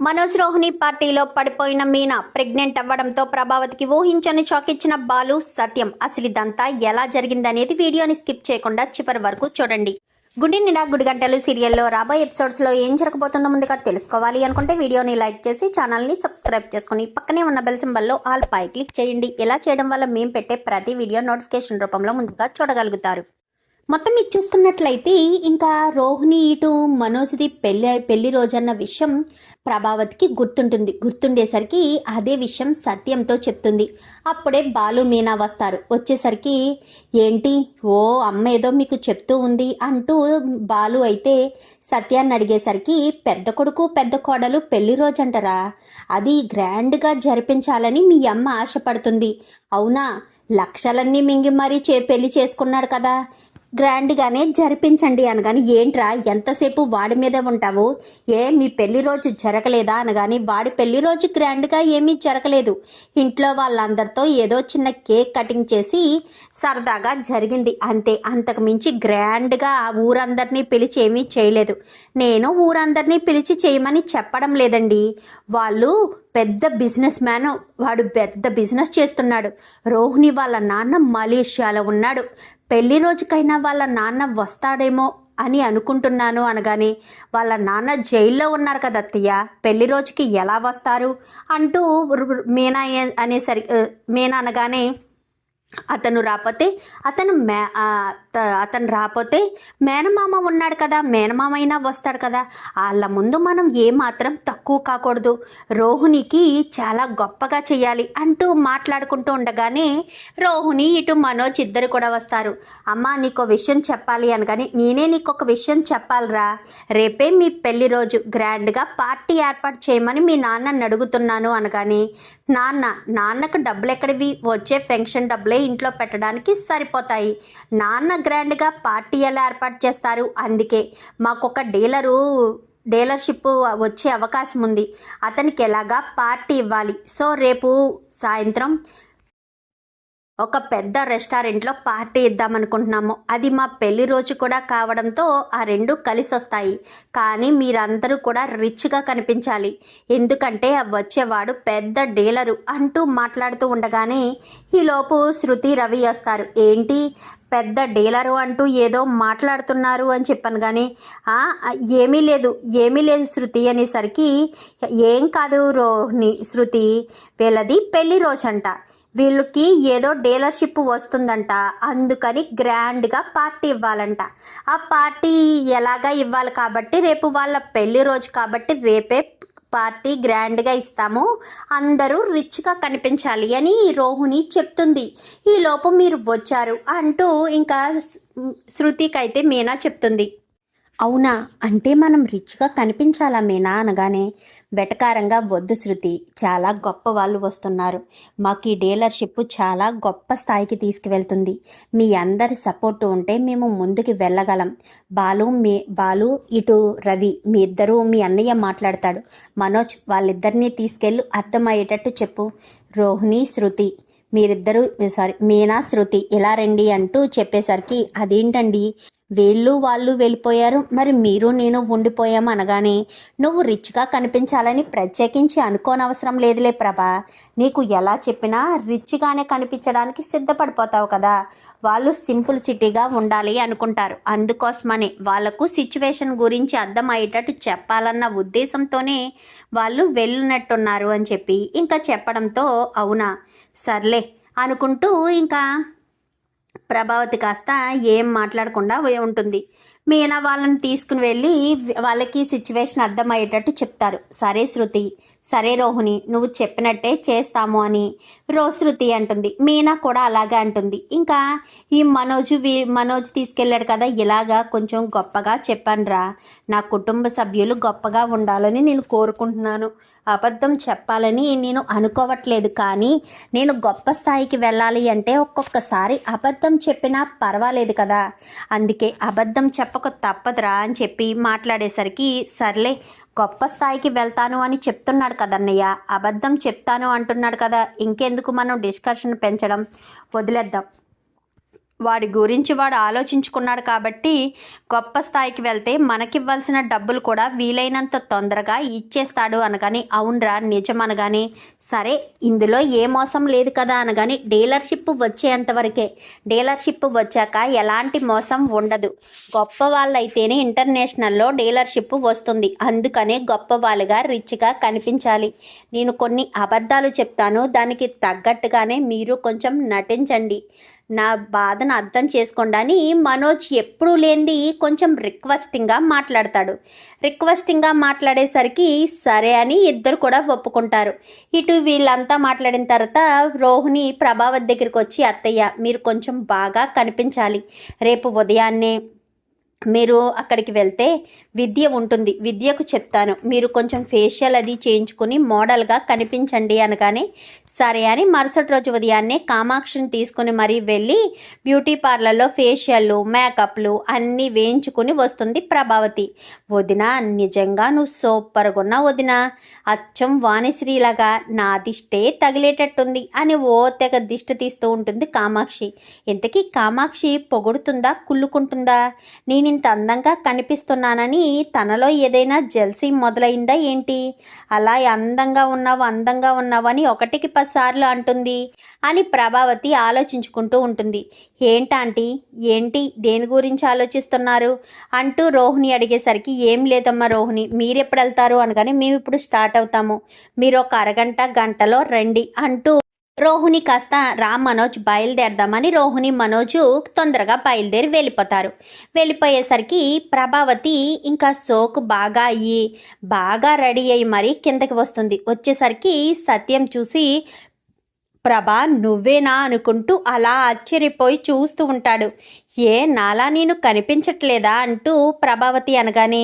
మనోజ్ రోహిణి పార్టీలో పడిపోయిన మీనా ప్రెగ్నెంట్ అవ్వడంతో ప్రభావతికి ఊహించని షాక్ ఇచ్చిన బాలు సత్యం. అసలు ఇదంతా ఎలా జరిగిందనేది వీడియోని స్కిప్ చేయకుండా చివరి వరకు చూడండి. గుడి నిండా గుడి గంటలు సీరియల్లో రాబోయే ఎపిసోడ్స్లో ఏం జరగబోతుందో ముందుగా తెలుసుకోవాలి అనుకుంటే వీడియోని లైక్ చేసి ఛానల్ని సబ్స్క్రైబ్ చేసుకుని పక్కనే ఉన్న బెల్ సింబల్లో ఆల్ పై క్లిక్ చేయండి. ఇలా చేయడం వల్ల మేము పెట్టే ప్రతి వీడియో నోటిఫికేషన్ రూపంలో ముందుగా చూడగలుగుతారు. మొత్తం మీరు చూసుకున్నట్లయితే ఇంకా రోహిణి ఇటు మనోజ్ది పెళ్లి రోజన్న విషయం ప్రభావతికి గుర్తుండేసరికి అదే విషయం సత్యంతో చెప్తుంది. అప్పుడే బాలు మీనా వస్తారు. వచ్చేసరికి ఏంటి ఓ అమ్మ ఏదో మీకు చెప్తూ ఉంది అంటూ బాలు అయితే సత్యాన్ని అడిగేసరికి పెద్ద కొడుకు పెద్ద కోడలు పెళ్లి రోజంటారా, అది గ్రాండ్గా జరిపించాలని మీ అమ్మ ఆశపడుతుంది. అవునా, లక్షలన్నీ మింగి మరీ పెళ్లి చేసుకున్నాడు కదా, గ్రాండ్గానే జరిపించండి అనగాని ఏంట్రా ఎంతసేపు వాడి మీదే ఉంటావు, మీ పెళ్లి రోజు జరగలేదా అనగాని వాడి పెళ్లి రోజు గ్రాండ్గా ఏమీ జరగలేదు, ఇంట్లో వాళ్ళందరితో ఏదో చిన్న కేక్ కటింగ్ చేసి సరదాగా జరిగింది అంతే, అంతకు మించి గ్రాండ్గా ఊరందరినీ పిలిచి ఏమీ చేయలేదు. నేను ఊరందరినీ పిలిచి చేయమని చెప్పడం లేదండి, వాళ్ళు పెద్ద బిజినెస్ మ్యాన్, వాడు పెద్ద బిజినెస్ చేస్తున్నాడు. రోహిణి వాళ్ళ నాన్న మలేషియాలో ఉన్నాడు, పెళ్లి రోజుకైనా వాళ్ళ నాన్న వస్తాడేమో అని అనుకుంటున్నాను అనగానే వాళ్ళ నాన్న జైల్లో ఉన్నారు కదా అత్తయ్య, పెళ్లి రోజుకి ఎలా వస్తారు అంటూ మీనా మీనా అనగానే అతను రాకపోతే మేనమామ ఉన్నాడు కదా, మేనమామ అయినా వస్తాడు కదా, వాళ్ళ ముందు మనం ఏమాత్రం తక్కువ కాకూడదు, రోహిణికి చాలా గొప్పగా చెయ్యాలి అంటూ మాట్లాడుకుంటూ ఉండగానే రోహిణి ఇటు మనోజ్ ఇద్దరు కూడా వస్తారు. అమ్మ నీకు విషయం చెప్పాలి అనగానే నేనే నీకు ఒక విషయం చెప్పాలిరా, రేపే మీ పెళ్లి రోజు, గ్రాండ్గా పార్టీ ఏర్పాటు చేయమని మీ నాన్నని అడుగుతున్నాను అనగానే నాన్నకు డబ్బులు ఎక్కడివి, వచ్చే ఫంక్షన్ డబ్బులే ఇంట్లో పెట్టడానికి సరిపోతాయి, నాన్న గ్రాండ్గా పార్టీ ఎలా ఏర్పాటు చేస్తారు, అందుకే మాకొక డీలర్షిప్ వచ్చే అవకాశం ఉంది, అతనికి ఎలాగా పార్టీ ఇవ్వాలి, సో రేపు సాయంత్రం ఒక పెద్ద రెస్టారెంట్లో పార్టీ ఇద్దామనుకుంటున్నాము, అది మా పెళ్లి రోజు కూడా కావడంతో ఆ రెండు కలిసి వస్తాయి, కానీ మీరందరూ కూడా రిచ్గా కనిపించాలి, ఎందుకంటే వచ్చేవాడు పెద్ద డీలరు అంటూ మాట్లాడుతూ ఉండగానే ఈలోపు శృతి రవి వస్తారు. ఏంటి పెద్ద డీలరు అంటూ ఏదో మాట్లాడుతున్నారు అని చెప్పాను కానీ ఏమీ లేదు శృతి అనేసరికి ఏం కాదు రోహిణి, శృతి వీళ్ళది పెళ్లి రోజు అంట, వీళ్ళకి ఏదో డీలర్షిప్ వస్తుందంట, అందుకని గ్రాండ్గా పార్టీ ఇవ్వాలంట, ఆ పార్టీ ఎలాగా ఇవ్వాలి కాబట్టి రేపు వాళ్ళ పెళ్లి రోజు కాబట్టి రేపే పార్టీ గ్రాండ్గా ఇస్తాము, అందరూ రిచ్గా కనిపించాలి అని రోహిణి చెప్తుంది. ఈ లోపు మీరు వచ్చారు అంటూ ఇంకా శృతికైతే మీనా చెప్తుంది. అవునా, అంటే మనం రిచ్గా కనిపించాలా మీనా అనగానే వెటకారంగా వద్దు శృతి, చాలా గొప్ప వాళ్ళు వస్తున్నారు, మాకు ఈ డీలర్షిప్ చాలా గొప్ప స్థాయికి తీసుకువెళ్తుంది, మీ అందరి సపోర్టు ఉంటే మేము ముందుకు వెళ్ళగలం, బాలు ఇటు రవి మీ ఇద్దరూ, మీ అన్నయ్య మాట్లాడతాడు, మనోజ్ వాళ్ళిద్దరినీ తీసుకెళ్ళు, అర్థమయ్యేటట్టు చెప్పు, రోహిణి శృతి మీరిద్దరూ మీనా శృతి ఇలా రండి అంటూ చెప్పేసరికి అదేంటండి వాళ్ళు వెళ్ళిపోయారు, మరి మీరు నేను ఉండిపోయాము అనగానే నువ్వు రిచ్గా కనిపించాలని ప్రత్యేకించి అనుకోనవసరం లేదులే ప్రభా, నీకు ఎలా చెప్పినా రిచ్గానే కనిపించడానికి సిద్ధపడిపోతావు కదా, వాళ్ళు సింపుల్ సిటీగా ఉండాలి అనుకుంటారు, అందుకోసమని వాళ్లకు సిచ్యువేషన్ గురించి అర్థమయ్యేటట్టు చెప్పాలన్న ఉద్దేశంతోనే వాళ్ళు వెళ్ళినట్టున్నారు అని చెప్పి ఇంకా చెప్పడంతో అవునా సర్లే అనుకుంటూ ఇంకా ప్రభావతి కాస్త ఏం మాట్లాడకుండా ఉంటుంది. మీనా వాళ్ళని తీసుకుని వెళ్ళి వాళ్ళకి సిచ్యువేషన్ అర్థమయ్యేటట్టు చెప్తారు. సరే శృతి, సరే రోహిణి నువ్వు చెప్పినట్టే చేస్తాము అని శృతి అంటుంది. మీనా కూడా అలాగే అంటుంది. ఇంకా ఈ మనోజ్ తీసుకెళ్ళాడు కదా, ఇలాగా కొంచెం గొప్పగా చెప్పానురా, నా కుటుంబ సభ్యులు గొప్పగా ఉండాలని నేను కోరుకుంటున్నాను, అబద్ధం చెప్పాలని నేను అనుకోవట్లేదు, కానీ నేను గొప్ప స్థాయికి వెళ్ళాలి అంటే ఒక్కొక్కసారి అబద్ధం చెప్పినా పర్వాలేదు కదా, అందుకే అబద్ధం చెప్పక తప్పదురా అని చెప్పి మాట్లాడేసరికి సర్లే గొప్ప స్థాయికి వెళ్తాను అని చెప్తున్నాడు కదన్నయ్య, అబద్ధం చెప్తాను అంటున్నాడు కదా, ఇంకెందుకు మనం డిస్కషన్ పెంచడం, వదిలేద్దాం, వాడి గురించి వాడు ఆలోచించుకున్నాడు కాబట్టి గొప్ప స్థాయికి వెళ్తే మనకివ్వాల్సిన డబ్బులు కూడా వీలైనంత తొందరగా ఇచ్చేస్తాడు అనగాని, అవునరా నిజం అనగాని, సరే ఇందులో ఏ మోసం లేదు కదా అనగాని, డీలర్షిప్ వచ్చేంతవరకే, డీలర్షిప్ వచ్చాక ఎలాంటి మోసం ఉండదు. గొప్ప వాళ్ళైతేనే ఇంటర్నేషనల్లో డీలర్షిప్ వస్తుంది. అందుకనే గొప్ప వాళ్ళుగా రిచ్గా కనిపించాలి. నేను కొన్ని అబద్ధాలు చెప్తాను, దానికి తగ్గట్టుగానే మీరు కొంచెం నటించండి, నా బాధను అర్థం చేసుకోండి అని మనోజ్ ఎప్పుడూ లేనిది కొంచెం రిక్వెస్టింగ్గా మాట్లాడతాడు. రిక్వెస్టింగ్గా మాట్లాడేసరికి సరే అని ఇద్దరు కూడా ఒప్పుకుంటారు. ఇటు వీళ్ళంతా మాట్లాడిన తర్వాత రోహిణి ప్రభావత్ దగ్గరికి వచ్చి, అత్తయ్య మీరు కొంచెం బాగా కనిపించాలి, రేపు ఉదయాన్నే మీరు అక్కడికి వెళ్తే విద్య ఉంటుంది, విద్యకు చెప్తాను, మీరు కొంచెం ఫేషియల్ అది చేయించుకుని మోడల్గా కనిపించండి అనగానే సరే అని మరుసటి రోజు ఉదయాన్నే కామాక్షిని తీసుకుని మరీ వెళ్ళి బ్యూటీ పార్లర్లో ఫేషియల్లు మేకప్లు అన్నీ వేయించుకుని వస్తుంది ప్రభావతి. వదిన నిజంగా నువ్వు సూపర్గా ఉన్నావు వదిన, అచ్చం వాణిశ్రీలాగా నా దిష్టే తగిలేటట్టుంది అని ఓ తెగ దిష్టి తీస్తూ ఉంటుంది కామాక్షి. ఇంతకీ కామాక్షి పొగుడుతుందా కుళ్ళుకుంటుందా? నేను ఇంత అందంగా కనిపిస్తున్నానని తనలో ఏదైనా జెల్సీ మొదలైందా ఏంటి? అలా అందంగా ఉన్నావు అని 1కి 10 సార్లు అంటుంది అని ప్రభావతి ఆలోచించుకుంటూ ఉంటుంది. ఏంటంటీ ఏంటి దేని గురించి ఆలోచిస్తున్నారు అంటూ రోహిణి అడిగేసరికి, ఏం లేదమ్మా రోహిణి, మీరెప్పుడు వెళ్తారు అనగానే, మేము ఇప్పుడు స్టార్ట్ అవుతాము, మీరు ఒక అరగంట గంటలో రండి అంటూ రోహిణి కాస్త మనోజ్ బయలుదేరదామని రోహిణి మనోజు తొందరగా బయలుదేరి వెళ్ళిపోతారు. వెళ్ళిపోయేసరికి ప్రభావతి ఇంకా సోకు బాగా అయ్యి బాగా రెడీ అయ్యి మరీ కిందకి వస్తుంది. వచ్చేసరికి సత్యం చూసి, ప్రభా నువ్వేనా అనుకుంటూ అలా ఆశ్చర్యపోయి చూస్తూ ఉంటాడు. ఏ నాలా నేను కనిపించట్లేదా అంటూ ప్రభావతి అనగానే,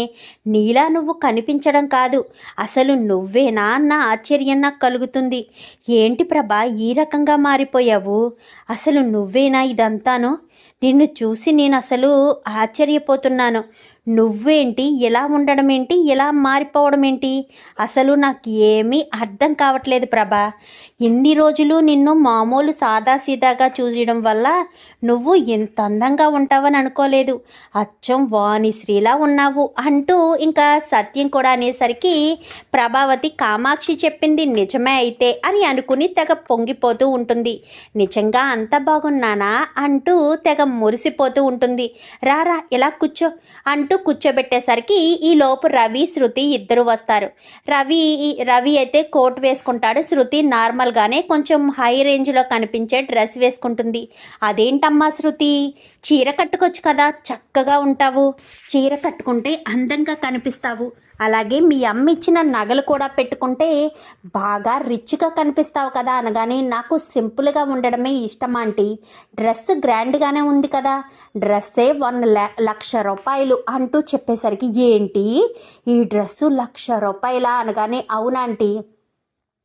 నీలా నువ్వు కనిపించడం కాదు, అసలు నువ్వేనా అన్న ఆశ్చర్యం నాకు కలుగుతుంది. ఏంటి ప్రభా ఈ రకంగా మారిపోయావు, అసలు నువ్వేనా ఇదంతాను? నిన్ను చూసి నేను అసలు ఆశ్చర్యపోతున్నాను. నువ్వేంటి ఇలా ఉండడం ఏంటి, ఇలా మారిపోవడం ఏంటి, అసలు నాకు ఏమీ అర్థం కావట్లేదు ప్రభా. ఇన్ని రోజులు నిన్ను మామూలు సాదాసీదాగా చూడడం వల్ల నువ్వు ఇంత అందంగా ఉంటావని అనుకోలేదు, అచ్చం వాణిశ్రీలా ఉన్నావు అంటూ ఇంకా సత్యం కూడా అనేసరికి ప్రభావతి కామాక్షి చెప్పింది నిజమే అయితే అని అనుకుని తెగ పొంగిపోతూ ఉంటుంది. నిజంగా అంత బాగున్నానా అంటూ తెగ మురిసిపోతూ ఉంటుంది. రారా ఇలా కూర్చో అంటూ కూర్చోబెట్టేసరికి ఈలోపు రవి శృతి ఇద్దరు వస్తారు. రవి అయితే కోట్ వేసుకుంటాడు, శృతి నార్మల్గానే కొంచెం హై రేంజ్లో కనిపించే డ్రెస్ వేసుకుంటుంది. అదేంటమ్మా శృతి, చీర కట్టుకోవచ్చు కదా, చక్కగా ఉంటావు, చీర కట్టుకుంటే అందంగా కనిపిస్తావు, అలాగే మీ అమ్మ ఇచ్చిన నగలు కూడా పెట్టుకుంటే బాగా రిచ్గా కనిపిస్తావు కదా అనగానే, నాకు సింపుల్గా ఉండడమే ఇష్టం ఆంటీ, డ్రెస్ గ్రాండ్గానే ఉంది కదా, డ్రెస్సే 1,00,000 రూపాయలు అంటూ చెప్పేసరికి, ఏంటి ఈ డ్రెస్సు 1,00,000 రూపాయలా అనగానే, అవునాంటీ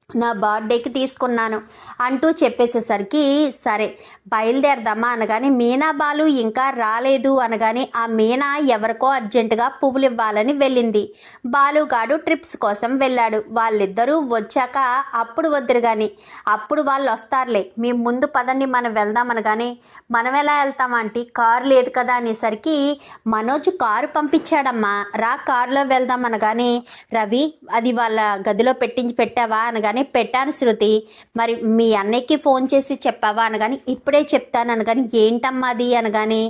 నా బర్త్డేకి తీసుకున్నాను అంటూ చెప్పేసేసరికి సరే బయలుదేరదామా అనగానే, మీనా బాలు ఇంకా రాలేదు అనగానే, ఆ మీనా ఎవరికో అర్జెంటుగా పువ్వులు ఇవ్వాలని వెళ్ళింది, బాలుగాడు ట్రిప్స్ కోసం వెళ్ళాడు, వాళ్ళిద్దరూ వచ్చాక అప్పుడు వద్దురు కానీ అప్పుడు వాళ్ళు వస్తారులే, మేము ముందు పదండి మనం వెళ్దాం అనగానే, మనం ఎలా వెళ్తామంటే కారు లేదు కదా అనేసరికి, మనోజ్ కారు పంపించాడమ్మా రా కారులో వెళ్దాం అనగానే, రవి అది వాళ్ళ గదిలో పెట్టావా అనగానే, పెట్టాను శృతి, మరి మీ అన్నయ్యకి ఫోన్ చేసి చెప్పావా అనగాని, ఇప్పుడే చెప్తాను అనగాని, ఏంటమ్మా అది అనగానే,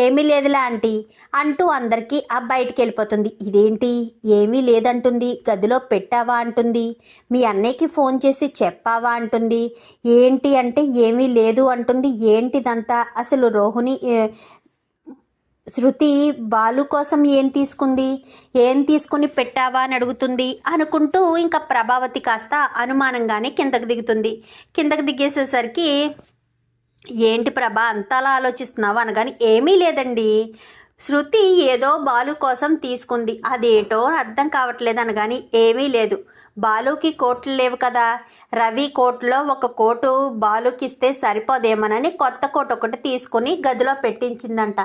ఏమీ లేదులే ఆంటీ అంటూ అందరికీ బయటికి వెళ్ళిపోతుంది. ఇదేంటి ఏమీ లేదంటుంది, గదిలో పెట్టావా అంటుంది, మీ అన్నయ్యకి ఫోన్ చేసి చెప్పావా అంటుంది, ఏంటి అంటే ఏమీ లేదు అంటుంది, ఏంటిదంతా అసలు రోహిణి శృతి బాలు కోసం ఏం తీసుకుని పెట్టావా అని అడుగుతుంది అనుకుంటూ ఇంకా ప్రభావతి కాస్త అనుమానంగానే కిందకు దిగుతుంది. కిందకు దిగేసేసరికి, ఏంటి ప్రభా అంతలా ఆలోచిస్తున్నావు అనగాని, ఏమీ లేదండి, శృతి ఏదో బాలు కోసం తీసుకుంది, అదేటో అర్థం కావట్లేదు అనగాని, ఏమీ లేదు, బాలుకి కోట్లు లేవు కదా, రవి కోట్లో ఒక కోటు బాలుకి ఇస్తే సరిపోదేమోనని కొత్త కోటు ఒకటి తీసుకుని గదిలో పెట్టించిందంట.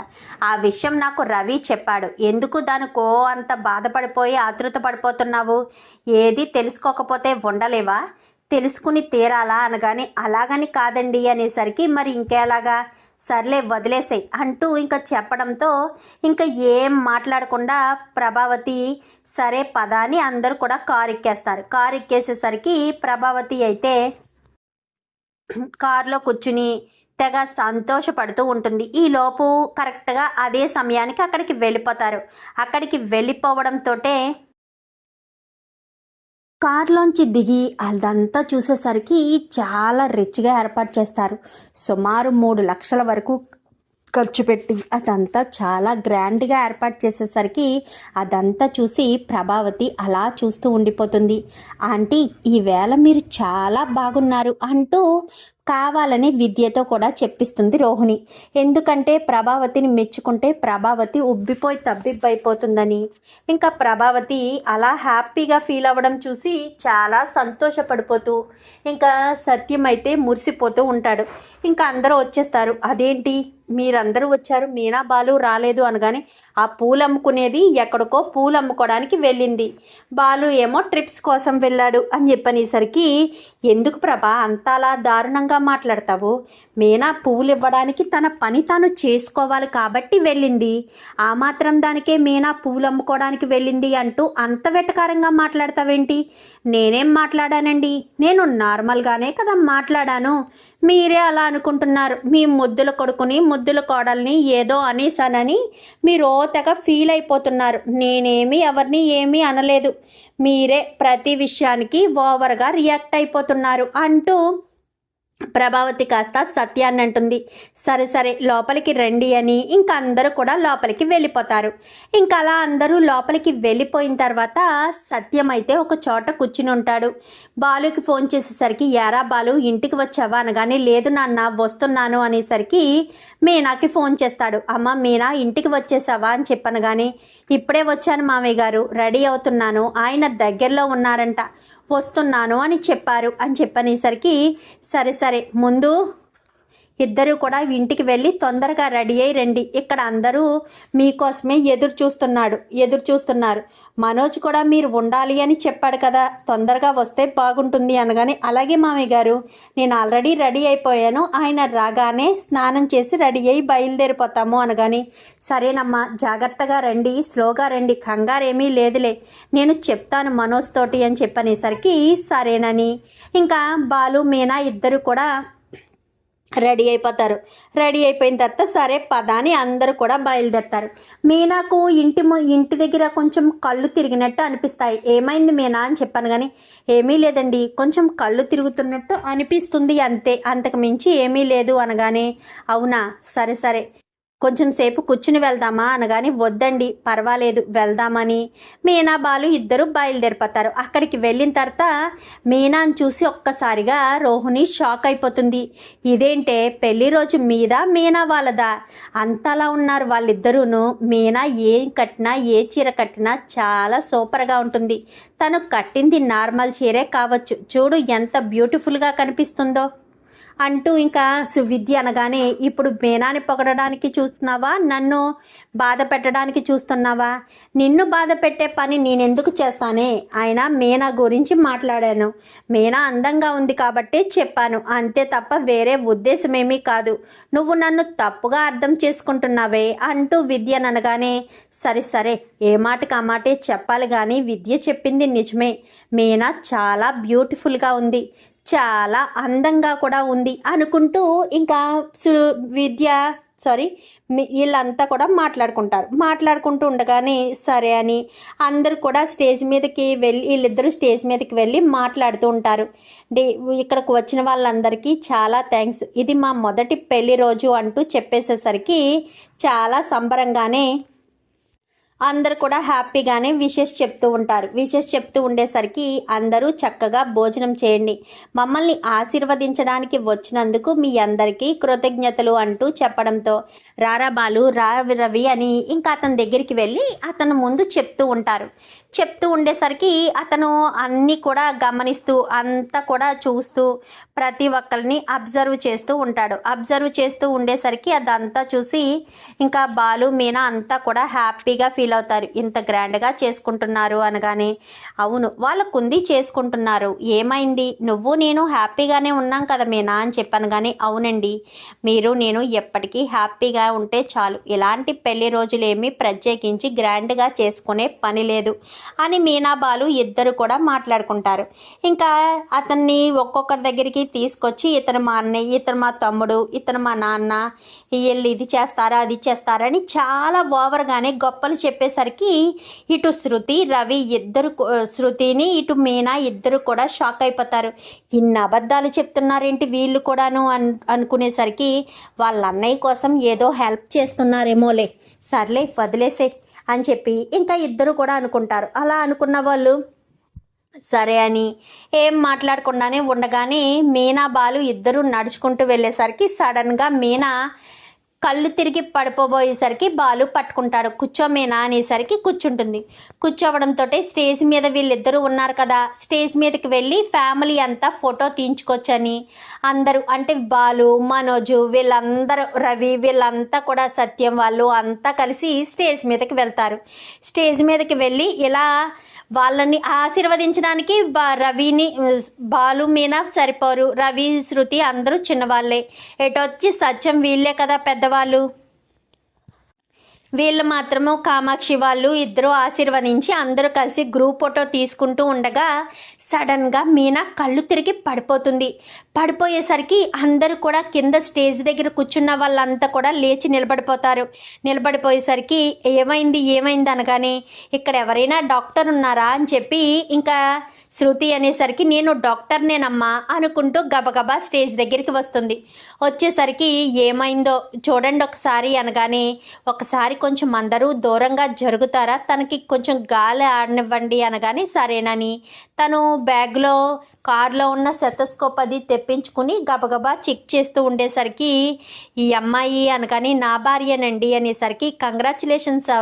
ఆ విషయం నాకు రవి చెప్పాడు. ఎందుకు దానికో అంత బాధపడిపోయి ఆతృత పడిపోతున్నావు, ఏది తెలుసుకోకపోతే ఉండలేవా, తెలుసుకుని తీరాలా అనగానే, అలాగని కాదండి అనేసరికి, మరి ఇంకేలాగా, సర్లే వదిలేసాయి అంటూ ఇంకా చెప్పడంతో ఇంకా ఏం మాట్లాడకుండా ప్రభావతి సరే పద అని అందరూ కూడా కారు ఎక్కేస్తారు. కారు ఎక్కేసేసరికి ప్రభావతి అయితే కారులో కూర్చుని తెగ సంతోషపడుతూ ఉంటుంది. ఈలోపు కరెక్ట్గా అదే సమయానికి అక్కడికి వెళ్ళిపోతారు. అక్కడికి వెళ్ళిపోవడంతో కారులోంచి దిగి అదంతా చూసేసరికి చాలా రిచ్గా ఏర్పాటు చేస్తారు. సుమారు 3 లక్షల వరకు ఖర్చు పెట్టి అదంతా చాలా గ్రాండ్గా ఏర్పాటు చేసేసరికి అదంతా చూసి ప్రభావతి అలా చూస్తూ ఉండిపోతుంది. ఆంటీ ఈవేళ మీరు చాలా బాగున్నారు అంటూ కావాలని విద్యతో కూడా చెప్పిస్తుంది రోహిణి. ఎందుకంటే ప్రభావతిని మెచ్చుకుంటే ప్రభావతి ఉబ్బిపోయి తబ్బిబ్బైపోతుందని. ఇంకా ప్రభావతి అలా హ్యాపీగా ఫీల్ అవ్వడం చూసి చాలా సంతోషపడిపోతూ ఇంకా సత్యం అయితే మురిసిపోతూ ఉంటాడు. ఇంకా అందరూ వచ్చేస్తారు. అదేంటి మీరందరూ వచ్చారు, మీనా బాలు రాలేదు అనగానే ఆ పూలు అమ్ముకునేది ఎక్కడికో పూలు అమ్ముకోవడానికి వెళ్ళింది, బాలు ఏమో ట్రిప్స్ కోసం వెళ్ళాడు అని చెప్పనేసరికి ఎందుకు ప్రభా అంతలా దారుణంగా మాట్లాడతావు? మీనా పువ్వులు ఇవ్వడానికి తన పని తాను చేసుకోవాలి కాబట్టి వెళ్ళింది, ఆ మాత్రం దానికే మీనా పువ్వులు అమ్ముకోవడానికి వెళ్ళింది అంటూ అంత వెటకారంగా మాట్లాడతావేంటి? నేనేం మాట్లాడానండి, నేను నార్మల్గానే కదా మాట్లాడాను. మీరే అలా అనుకుంటున్నారు. మీ ముద్దుల కొడుకుని ముద్దుల కోడల్ని ఏదో అనేసానని మీరు తెగ ఫీల్ అయిపోతున్నారు. నేనేమి ఎవరిని ఏమీ అనలేదు, మీరే ప్రతి విషయానికి ఓవర్గా రియాక్ట్ అయిపోతున్నారు అంటూ ప్రభావతి కాస్త సత్యాన్ని అంటుంది. సరే సరే లోపలికి రండి అని ఇంకా అందరూ కూడా లోపలికి వెళ్ళిపోతారు. ఇంకా అలా అందరూ లోపలికి వెళ్ళిపోయిన తర్వాత సత్యం అయితే ఒక చోట కూర్చుని ఉంటాడు. బాలుకి ఫోన్ చేసేసరికి యారా బాలు ఇంటికి వచ్చావా అనగానే లేదు నాన్న వస్తున్నాను అనేసరికి మీనాకి ఫోన్ చేస్తాడు. అమ్మ మీనా ఇంటికి వచ్చేసావా అని చెప్పనగానే ఇప్పుడే వచ్చాను మామయ్య గారు, రెడీ అవుతున్నాను, ఆయన దగ్గరలో ఉన్నారంట, వస్తున్నాను అని చెప్పారు అని చెప్పనేసరికి సరే సరే ముందు ఇద్దరు కూడా ఇంటికి వెళ్ళి తొందరగా రెడీ అయ్యి రండి, ఇక్కడ అందరూ మీకోసమే ఎదురు చూస్తున్నారు. మనోజ్ కూడా మీరు ఉండాలి అని చెప్పాడు కదా, తొందరగా వస్తే బాగుంటుంది అనగానే అలాగే మామయ్య గారు, నేను ఆల్రెడీ రెడీ అయిపోయాను, ఆయన రాగానే స్నానం చేసి రెడీ అయ్యి బయలుదేరిపోతాము అనగానే సరేనమ్మా జాగ్రత్తగా రండి, స్లోగా రండి, కంగారేమీ లేదులే, నేను చెప్తాను మనోజ్ తోటి అని చెప్పనేసరికి సరేనని ఇంకా బాలు మీనా ఇద్దరు కూడా రెడీ అయిపోతారు. రెడీ అయిపోయిన తర్వాత సరే పదాని అందరూ కూడా బయలుదేరుతారు. మీనాకు ఇంటి దగ్గర కొంచెం కళ్ళు తిరిగినట్టు అనిపిస్తాయి. ఏమైంది మీనా అని చెప్పాను కానీ ఏమీ లేదండి, కొంచెం కళ్ళు తిరుగుతున్నట్టు అనిపిస్తుంది అంతే, అంతకు మించి ఏమీ లేదు అనగానే అవునా సరే సరే కొంచెం సేపు కూర్చుని వెళ్దామా అనగానే వద్దండి పర్వాలేదు వెళ్దామని మీనా బాలు ఇద్దరు బయలుదేరిపోతారు. అక్కడికి వెళ్ళిన తర్వాత మీనాను చూసి ఒక్కసారిగా రోహిణి షాక్ అయిపోతుంది. ఇదేంటే పెళ్లి రోజు మీద మీనా వాళ్ళదా, అంతలా ఉన్నారు వాళ్ళిద్దరూను. మీనా ఏం కట్టినా ఏ చీర కట్టినా చాలా సూపర్గా ఉంటుంది, తను కట్టింది నార్మల్ చీరే కావచ్చు, చూడు ఎంత బ్యూటిఫుల్గా కనిపిస్తుందో అంటూ ఇంకా సువిద్య అనగానే ఇప్పుడు మీనాని పొగడడానికి చూస్తున్నావా, నన్ను బాధ పెట్టడానికి చూస్తున్నావా? నిన్ను బాధ పెట్టే పని నేనెందుకు చేస్తానే, ఆయన మీనా గురించి మాట్లాడాను, మీనా అందంగా ఉంది కాబట్టే చెప్పాను అంతే తప్ప వేరే ఉద్దేశమేమీ కాదు, నువ్వు నన్ను తప్పుగా అర్థం చేసుకుంటున్నావే అంటూ విద్యను అనగానే సరే సరే ఏ మాటకి ఆ మాటే చెప్పాలి కానీ విద్య చెప్పింది నిజమే, మీనా చాలా బ్యూటిఫుల్గా ఉంది, చాలా అందంగా కూడా ఉంది అనుకుంటూ ఇంకా వీళ్ళంతా కూడా మాట్లాడుకుంటూ ఉండగానే సరే అని అందరూ కూడా వీళ్ళిద్దరూ స్టేజ్ మీదకి వెళ్ళి మాట్లాడుతూ ఉంటారు. ఇక్కడికి వచ్చిన వాళ్ళందరికీ చాలా థ్యాంక్స్, ఇది మా మొదటి పెళ్లి రోజు అంటూ చెప్పేసేసరికి చాలా సంబరంగానే అందరు కూడా హ్యాపీగానే విషెస్ చెప్తూ ఉంటారు. విషెస్ చెప్తూ ఉండేసరికి అందరూ చక్కగా భోజనం చేయండి, మమ్మల్ని ఆశీర్వదించడానికి వచ్చినందుకు మీ అందరికీ కృతజ్ఞతలు అంటూ చెప్పడంతో రారా బాలు రా రవి అని ఇంకా అతని దగ్గరికి వెళ్ళి అతను ముందు చెప్తూ ఉంటారు. చెప్తూ ఉండేసరికి అతను అన్నీ కూడా గమనిస్తూ అంతా కూడా చూస్తూ ప్రతి ఒక్కరిని అబ్జర్వ్ చేస్తూ ఉంటాడు. అబ్జర్వ్ చేస్తూ ఉండేసరికి అదంతా చూసి ఇంకా బాలు మీనా అంతా కూడా హ్యాపీగా ఫీల్ అవుతారు. ఇంత గ్రాండ్గా చేసుకుంటున్నారు అనగానే, అవును వాళ్ళకుంది చేసుకుంటున్నారు, ఏమైంది, నువ్వు నేను హ్యాపీగానే ఉన్నాం కదా మీనా అని చెప్పాను. కానీ అవునండి, మీరు నేను ఎప్పటికీ హ్యాపీగా ఉంటే చాలు, ఇలాంటి పెళ్లి రోజులేమీ ప్రత్యేకించి గ్రాండ్గా చేసుకునే పని లేదు అని మీనా బాలు ఇద్దరు కూడా మాట్లాడుకుంటారు. ఇంకా అతన్ని ఒక్కొక్కరి దగ్గరికి తీసుకొచ్చి, ఇతను మా అన్నయ్య, ఇతను మా తమ్ముడు, ఇతను మా నాన్న, వీళ్ళు ఇది చేస్తారా అది చేస్తారా అని చాలా ఓవర్గానే గొప్పలు చెప్పేసరికి ఇటు శృతి రవి ఇద్దరు, శృతిని ఇటు మీనా ఇద్దరు కూడా షాక్ అయిపోతారు. ఇన్ని అబద్ధాలు చెప్తున్నారేంటి వీళ్ళు కూడాను అనుకునేసరికి వాళ్ళ అన్నయ్య కోసం ఏదో హెల్ప్ చేస్తున్నారేమోలే, సర్లే వదిలేసే అని చెప్పి ఇంకా ఇద్దరు కూడా అనుకుంటారు. అలా అనుకున్న వాళ్ళు సరే అని ఏం మాట్లాడకుండానే ఉండగానే మీనా బాలు ఇద్దరు నడుచుకుంటూ వెళ్ళేసరికి సడన్గా మీనా కళ్ళు తిరిగి పడిపోబోయేసరికి బాలు పట్టుకుంటాడు. కూర్చో మీనా అనేసరికి కూర్చుంటుంది. కూర్చోవడంతో స్టేజ్ మీద వీళ్ళిద్దరూ ఉన్నారు కదా, స్టేజ్ మీదకి వెళ్ళి ఫ్యామిలీ అంతా ఫోటో తీయించుకోవచ్చని అందరూ, అంటే బాలు, మనోజు, వీళ్ళందరూ, రవి, వీళ్ళంతా కూడా సత్యం వాళ్ళు అంతా కలిసి స్టేజ్ మీదకి వెళ్తారు. స్టేజ్ మీదకి వెళ్ళి ఇలా వాళ్ళని ఆశీర్వదించడానికి రవిని, బాలు మీనా సరిపోరు, రవి శృతి అందరూ చిన్నవాళ్ళే, ఎటొచ్చి సత్యం వీళ్ళే కదా పెద్దవాళ్ళు, వీళ్ళు మాత్రము కామాక్షి వాళ్ళు ఇద్దరు ఆశీర్వదించి అందరూ కలిసి గ్రూప్ ఫోటో తీసుకుంటూ ఉండగా సడన్గా మీనా కళ్ళు తిరిగి పడిపోతుంది. పడిపోయేసరికి అందరూ కూడా కింద స్టేజ్ దగ్గర కూర్చున్న వాళ్ళంతా కూడా లేచి నిలబడిపోతారు. నిలబడిపోయేసరికి ఏమైంది ఏమైంది అనగానే, ఇక్కడ ఎవరైనా డాక్టర్ ఉన్నారా అని చెప్పి ఇంకా శృతి అనేసరికి నేను డాక్టర్నేనమ్మా అనుకుంటూ గబగబా స్టేజ్ దగ్గరికి వస్తుంది. వచ్చేసరికి ఏమైందో చూడండి ఒకసారి అనగానే, ఒకసారి కొంచెం అందరూ దూరంగా జరుగుతారా, తనకి కొంచెం గాలి ఆడనివ్వండి అనగానే సరేనని తను బ్యాగ్లో కారులో ఉన్న సెతస్కోప్ అది తెప్పించుకుని గబగబా చెక్ చేస్తూ ఉండేసరికి ఈ అమ్మాయి అనగానే నా భార్యనండి అనేసరికి కంగ్రాచులేషన్స్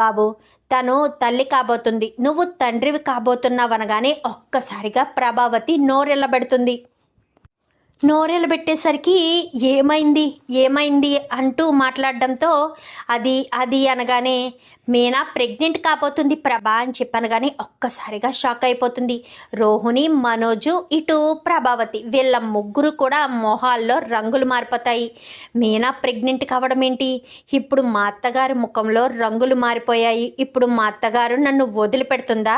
బాబు, తను తల్లి కాబోతుంది, నువ్వు తండ్రివి కాబోతున్నావు అనగానే ఒక్కసారిగా ప్రభావతి నోరెళ్ళబెడుతుంది. నోరెళ్ళబెట్టేసరికి ఏమైంది ఏమైంది అంటూ మాట్లాడడంతో అది అనగానే మీనా ప్రెగ్నెంట్ కాబోతుంది ప్రభా అని చెప్పాను. కానీ ఒక్కసారిగా షాక్ అయిపోతుంది. రోహిణి, మనోజు, ఇటు ప్రభావతి వీళ్ళ ముగ్గురు కూడా మొహాల్లో రంగులు మారిపోతాయి. మీనా ప్రెగ్నెంట్ కావడం ఏంటి, ఇప్పుడు మా అత్తగారి ముఖంలో రంగులు మారిపోయాయి, ఇప్పుడు మా అత్తగారు నన్ను వదిలిపెడుతుందా,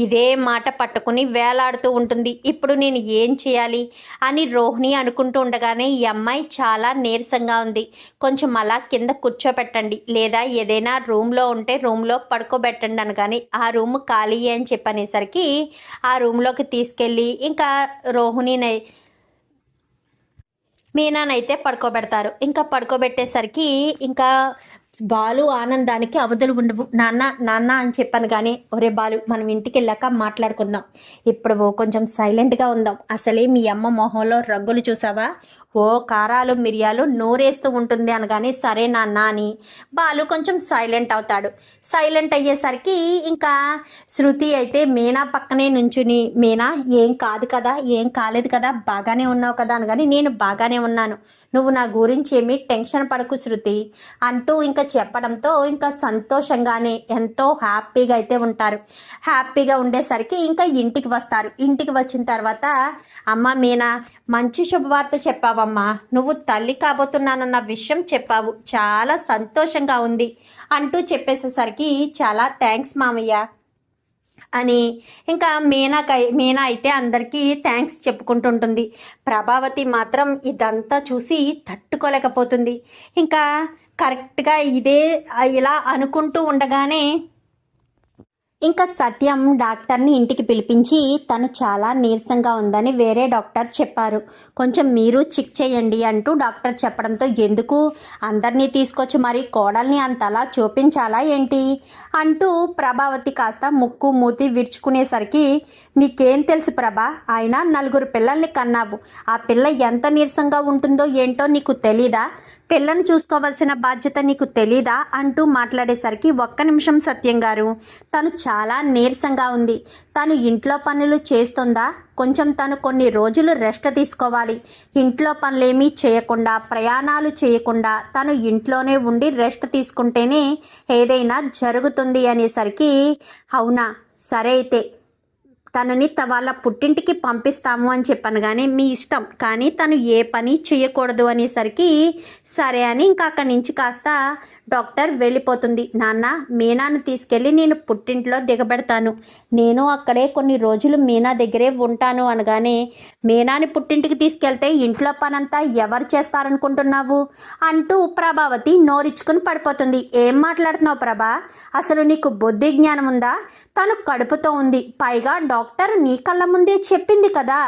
ఇదే మాట పట్టుకుని వేలాడుతూ ఉంటుంది, ఇప్పుడు నేను ఏం చేయాలి అని రోహిణి అనుకుంటూ ఉండగానే ఈ అమ్మాయి చాలా నీరసంగా ఉంది, కొంచెం అలా కింద కూర్చోపెట్టండి లేదా ఏదైనా రూమ్లో ఉంటే రూమ్లో పడుకోబెట్టండి అనగానే ఆ రూమ్ ఖాళీ అని చెప్పనేసరికి ఆ రూమ్లోకి తీసుకెళ్ళి ఇంకా రోహిణిని మీనానైతే పడుకోబెడతారు. ఇంకా పడుకోబెట్టేసరికి ఇంకా బాలు ఆనందానికి అవధులు ఉండవు. నాన్న నాన్న అని చెప్పాను. కానీ ఒరే బాలు, మనం ఇంటికి వెళ్ళాక మాట్లాడుకుందాం, ఇప్పుడు కొంచెం సైలెంట్గా ఉందాం, అసలే మీ అమ్మ మొహంలో రంగులు చూసావా, ఓ కారాలు మిరియాలు నోరేస్తూ ఉంటుంది అనగానే సరే నాన్న అని బాలు కొంచెం సైలెంట్ అవుతాడు. సైలెంట్ అయ్యేసరికి ఇంకా శృతి అయితే మీనా పక్కనే నుంచుని, మీనా ఏం కాదు కదా, ఏం కాలేదు కదా, బాగానే ఉన్నావు కదా అనగానే నేను బాగానే ఉన్నాను, నువ్వు నా గురించి ఏమీ టెన్షన్ పడకు శృతి అంటూ ఇంకా చెప్పడంతో ఇంకా సంతోషంగానే ఎంతో హ్యాపీగా అయితే ఉంటారు. హ్యాపీగా ఉండేసరికి ఇంకా ఇంటికి వస్తారు. ఇంటికి వచ్చిన తర్వాత అమ్మ మీనా, మంచి శుభవార్త చెప్పావమ్మా, నువ్వు తల్లి కాబోతున్నానన్న విషయం చెప్పావు, చాలా సంతోషంగా ఉంది అంటూ చెప్పేసేసరికి చాలా థ్యాంక్స్ మామయ్య అని ఇంకా మీనా అయితే అందరికీ థ్యాంక్స్ చెప్పుకుంటుంటుంది. ప్రభావతి మాత్రం ఇదంతా చూసి తట్టుకోలేకపోతుంది. ఇంకా కరెక్ట్గా ఇదే ఇలా అనుకుంటూ ఉండగానే ఇంకా సత్యం డాక్టర్ని ఇంటికి పిలిపించి తను చాలా నీరసంగా ఉందని వేరే డాక్టర్ చెప్పారు, కొంచెం మీరు చెక్ చేయండి అంటూ డాక్టర్ చెప్పడంతో ఎందుకు అందరినీ తీసుకొచ్చి మరి కోడల్ని అంతలా చూపించాలా ఏంటి అంటూ ప్రభావతి కాస్త ముక్కు మూతి విరుచుకునేసరికి నీకేం తెలుసు ప్రభా, ఆయన 4 పిల్లల్ని కన్నావు, ఆ పిల్ల ఎంత నీరసంగా ఉంటుందో ఏంటో నీకు తెలీదా, పిల్లను చూసుకోవాల్సిన బాధ్యత నీకు తెలీదా అంటూ మాట్లాడేసరికి, ఒక్క నిమిషం సత్యం గారు, తను చాలా నీరసంగా ఉంది. తను ఇంట్లో పనులు చేస్తుందా? కొంచెం తను కొన్ని రోజులు రెస్ట్ తీసుకోవాలి. ఇంట్లో పనులేమీ చేయకుండా, ప్రయాణాలు చేయకుండా తను ఇంట్లోనే ఉండి రెస్ట్ తీసుకుంటేనే ఏదైనా జరుగుతుంది అనేసరికి, అవునా సరే అయితే తనని వాళ్ళ పుట్టింటికి పంపిస్తాము అని చెప్పాను, కానీ మీ ఇష్టం, కానీ తను ఏ పని చేయకూడదు అనేసరికి సరే అని ఇంకా అక్కడి నుంచి కాస్త డాక్టర్ వెళ్ళిపోతుంది. నాన్న, మీనాను తీసుకెళ్ళి నేను పుట్టింట్లో దిగబెడతాను, నేను అక్కడే కొన్ని రోజులు మీనా దగ్గరే ఉంటాను అనగానే, మీనాని పుట్టింటికి తీసుకెళ్తే ఇంట్లో పనంతా ఎవరు చేస్తారనుకుంటున్నావు అంటూ ప్రభావతి నోరిచ్చుకుని పడిపోతుంది. ఏం మాట్లాడుతున్నావు ప్రభా? అసలు నీకు బుద్ధి జ్ఞానం ఉందా? తను కడుపుతో ఉంది, పైగా డాక్టర్ నీ కళ్ళ ముందే చెప్పింది కదా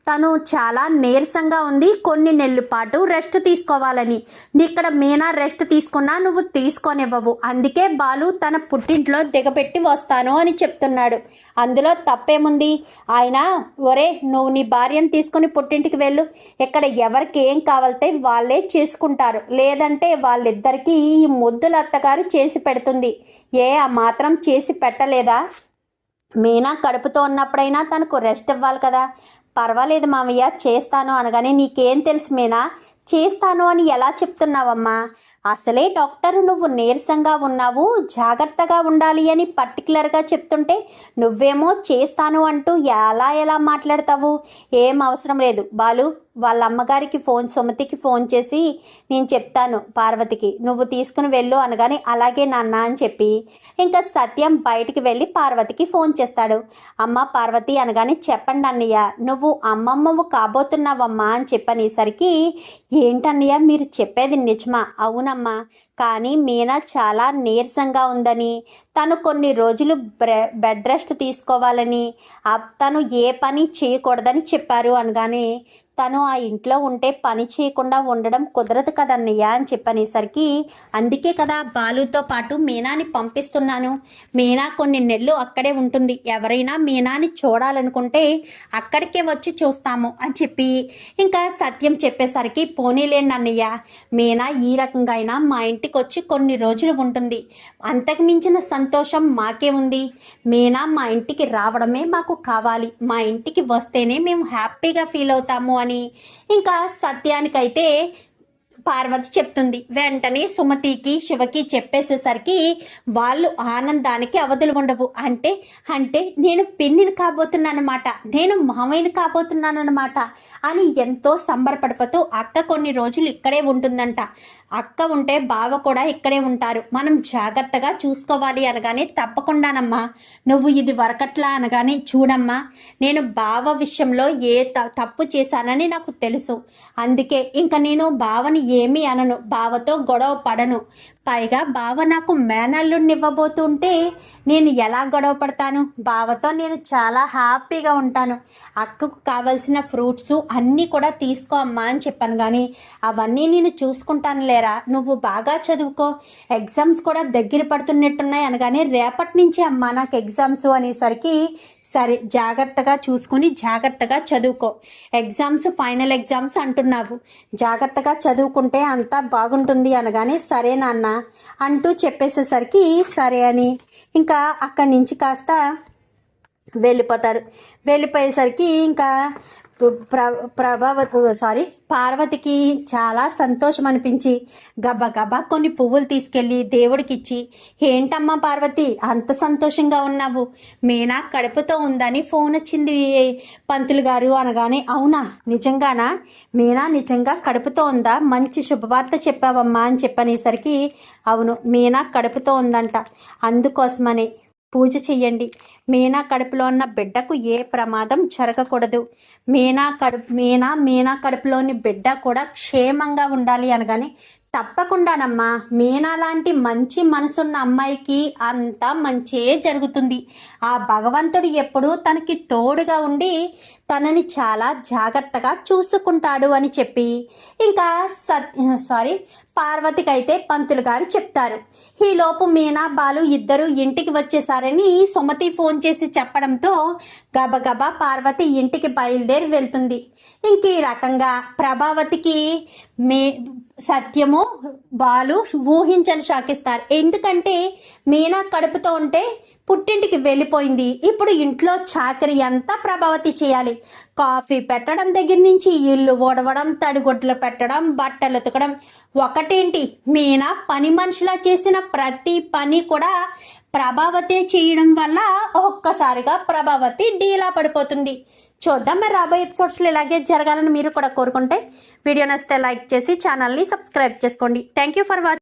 తను చాలా నీరసంగా ఉంది, కొన్ని నెలల పాటు రెస్ట్ తీసుకోవాలని. ఇక్కడ మీనా రెస్ట్ తీసుకున్నా నువ్వు తీసుకోనివ్వవు, అందుకే బాలు తన పుట్టింట్లో దిగబెట్టి వస్తాను అని చెప్తున్నాడు. అందులో తప్పేముంది? ఆయన, ఒరే నువ్వు నీ భార్యను తీసుకుని పుట్టింటికి వెళ్ళు, ఇక్కడ ఎవరికి ఏం కావాలితే వాళ్ళే చేసుకుంటారు, లేదంటే వాళ్ళిద్దరికీ ఈ ముద్దుల అత్తగారు చేసి పెడుతుంది. ఆ మాత్రం చేసి పెట్టలేదా? మీనా కడుపుతో ఉన్నప్పుడైనా తనకు రెస్ట్ ఇవ్వాలి కదా. పర్వాలేదు మామయ్య, చేస్తాను అనగానే, నీకేం తెలుసు మీనా, చేస్తాను అని ఎలా చెప్తున్నావమ్మా? అసలే డాక్టర్ నువ్వు నీరసంగా ఉన్నావు, జాగ్రత్తగా ఉండాలి అని పర్టికులర్గా చెప్తుంటే నువ్వేమో చేస్తాను అంటూ ఎలా మాట్లాడతావు? ఏం అవసరం లేదు బాలు, వాళ్ళ అమ్మగారికి సుమతికి ఫోన్ చేసి నేను చెప్తాను పార్వతికి, నువ్వు తీసుకుని వెళ్ళు అనగానే, అలాగే నాన్న అని చెప్పి ఇంకా సత్యం బయటికి వెళ్ళి పార్వతికి ఫోన్ చేస్తాడు. అమ్మ పార్వతి అనగానే, చెప్పండి అన్నయ్య, నువ్వు అమ్మమ్మవు కాబోతున్నావమ్మా అని చెప్పనేసరికి, ఏంటన్నయ్య మీరు చెప్పేది నిజమా? అవునమ్మా, కానీ మీనా చాలా నీరసంగా ఉందని, తను కొన్ని రోజులు బెడ్ రెస్ట్ తీసుకోవాలని, తను ఏ పని చేయకూడదని చెప్పారు అనగానే, తను ఆ ఇంట్లో ఉంటే పని చేయకుండా ఉండడం కుదరదు కదన్నయ్య అని చెప్పనేసరికి, అందుకే కదా బాలుతో పాటు మీనాని పంపిస్తున్నాను. మీనా కొన్ని నెలలు అక్కడే ఉంటుంది, ఎవరైనా మీనాని చూడాలనుకుంటే అక్కడికే వచ్చి చూస్తాము అని చెప్పి ఇంకా సత్యం చెప్పేసరికి, పోనీలేండి అన్నయ్య, మీనా ఈ రకంగా అయినా మా ఇంటికి వచ్చి కొన్ని రోజులు ఉంటుంది, అంతకు మించిన సంతోషం మాకే ఉంది. మీనా మా ఇంటికి రావడమే మాకు కావాలి, మా ఇంటికి వస్తేనే మేము హ్యాపీగా ఫీల్ అవుతాము అని ఇంకా సత్యానికైతే పార్వతి చెప్తుంది. వెంటనే సుమతికి శివకి చెప్పేసేసరికి వాళ్ళు ఆనందానికి అవధులు ఉండవు. అంటే నేను పిన్నిని కాబోతున్నానమాట, నేను మామయ్యని కాబోతున్నానమాట అని ఎంతో సంబరపడిపోతూ, అక్క కొన్ని రోజులు ఇక్కడే ఉంటుందంట, అక్క ఉంటే బావ కూడా ఇక్కడే ఉంటారు, మనం జాగ్రత్తగా చూసుకోవాలి అనగానే, తప్పకుండానమ్మా, నువ్వు ఇది వరకట్లా అనగానే, చూడమ్మా నేను బావ విషయంలో ఏ తప్పు చేశానని నాకు తెలుసు, అందుకే ఇంకా నేను బావని ఏమీ అనను, బావతో గొడవ పడను, పైగా బావ నాకు మేనల్లుడిని ఇవ్వబోతుంటే నేను ఎలా గొడవ పడతాను? బావతో నేను చాలా హ్యాపీగా ఉంటాను, అక్కకు కావలసిన ఫ్రూట్స్ అన్నీ కూడా తీసుకో అమ్మా అని చెప్పాను, కానీ అవన్నీ నేను చూసుకుంటాను లేరా, నువ్వు బాగా చదువుకో, ఎగ్జామ్స్ కూడా దగ్గర పడుతున్నట్టున్నాయి అనగానే, రేపటి నుంచి అమ్మా నాకు ఎగ్జామ్స్ అనేసరికి, సరే జాగ్రత్తగా చూసుకుని జాగ్రత్తగా చదువుకో, ఎగ్జామ్స్ ఫైనల్ ఎగ్జామ్స్ అంటున్నావు, జాగ్రత్తగా చదువుకుంటే అంతా బాగుంటుంది అనగానే, సరే నాన్న అంటూ చెప్పేసేసరికి సరే అని ఇంకా అక్కడి నుంచి కాస్త వెళ్ళిపోయేసరికి ఇంకా పార్వతికి చాలా సంతోషం అనిపించి గబగబా కొన్ని పువ్వులు తీసుకెళ్ళి దేవుడికి ఇచ్చి, ఏంటమ్మా పార్వతి అంత సంతోషంగా ఉన్నావు, మీనా కడుపుతో ఉందని ఫోన్ వచ్చింది పంతులు గారు అనగానే, అవునా నిజంగానా, మీనా నిజంగా కడుపుతో ఉందా, మంచి శుభవార్త చెప్పావమ్మా అని చెప్పనేసరికి, అవును మీనా కడుపుతో ఉందంట, అందుకోసమనే పూజ చెయ్యండి, మీనా కడుపులో ఉన్న బిడ్డకు ఏ ప్రమాదం జరగకూడదు, మీనా కడుపులోని బిడ్డ కూడా క్షేమంగా ఉండాలి అనగానే, తప్పకుండానమ్మా, మీనా లాంటి మంచి మనసున్న అమ్మాయికి అంతా మంచే జరుగుతుంది, ఆ భగవంతుడు ఎప్పుడూ తనకి తోడుగా ఉండి తనని చాలా జాగ్రత్తగా చూసుకుంటాడు అని చెప్పి ఇంకా పార్వతికి అయితే పంతులు గారు చెప్తారు. ఈలోపు మీనా బాలు ఇద్దరు ఇంటికి వచ్చేసారని సుమతి ఫోన్ చేసి చెప్పడంతో గబగబా పార్వతి ఇంటికి బయలుదేరి వెళ్తుంది. ఇంక ఈ రకంగా ప్రభావతికి సత్యము బాలు ఊహించని షాక్ ఇస్తారు. ఎందుకంటే మీనా కడుపుతో ఉంటే పుట్టింటికి వెళ్ళిపోయింది. ఇప్పుడు ఇంట్లో చాకరీ అంతా ప్రభావతి చేయాలి. కాఫీ పెట్టడం దగ్గర నుంచి ఇల్లు ఓడవడం, తడిగుడ్లు పెట్టడం, బట్టలు ఉతకడం, ఒకటేంటి మీనా పని మనిషిలా చేసిన ప్రతి పని కూడా ప్రభావతే చేయడం వల్ల ఒక్కసారిగా ప్రభావతి డీలా పడిపోతుంది. చూద్దాం మరి రాబోయే ఎపిసోడ్స్లో ఇలాగే జరగాలని మీరు కూడా కోరుకుంటే వీడియో నచ్చితే లైక్ చేసి ఛానల్ని సబ్స్క్రైబ్ చేసుకోండి. Thank you for watching.